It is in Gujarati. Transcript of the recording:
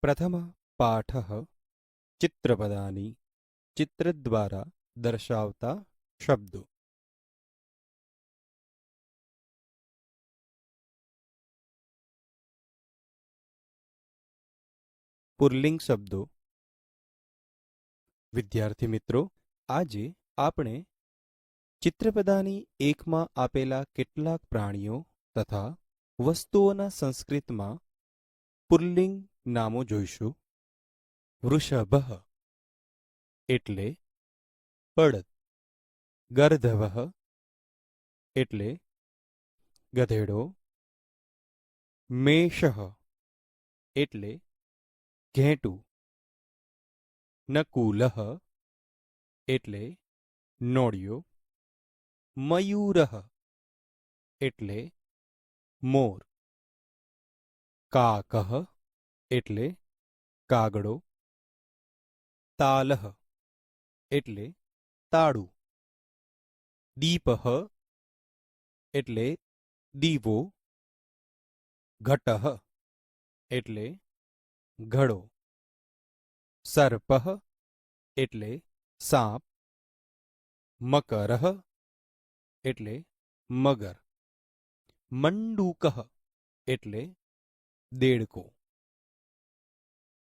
प्रथमः पाठः चित्रपदानि चित्रद्वारा दर्शावता शब्दो। પુલ્લિંગ શબ્દો। વિદ્યાર્થી મિત્રો, આજે આપણે ચિત્રપદાની એકમાં આપેલા કેટલાક પ્રાણીઓ તથા વસ્તુઓના સંસ્કૃતમાં પુલ્લિંગ નામો જોઈશું। વૃષભઃ એટલે બળદ, ગર્ધવઃ એટલે ગધેડો, મેષઃ એટલે ઘેટું, નકુલઃ એટલે નોળિયો, મયુરઃ એટલે મોર, કાકઃ એટલે કાગડો, તાલઃ એટલે તાળું, દીપઃ એટલે દીવો, ઘટઃ એટલે ઘડો, સર્પઃ એટલે સાપ, મકરઃ એટલે મગર, મંડૂકઃ એટલે દેડકો।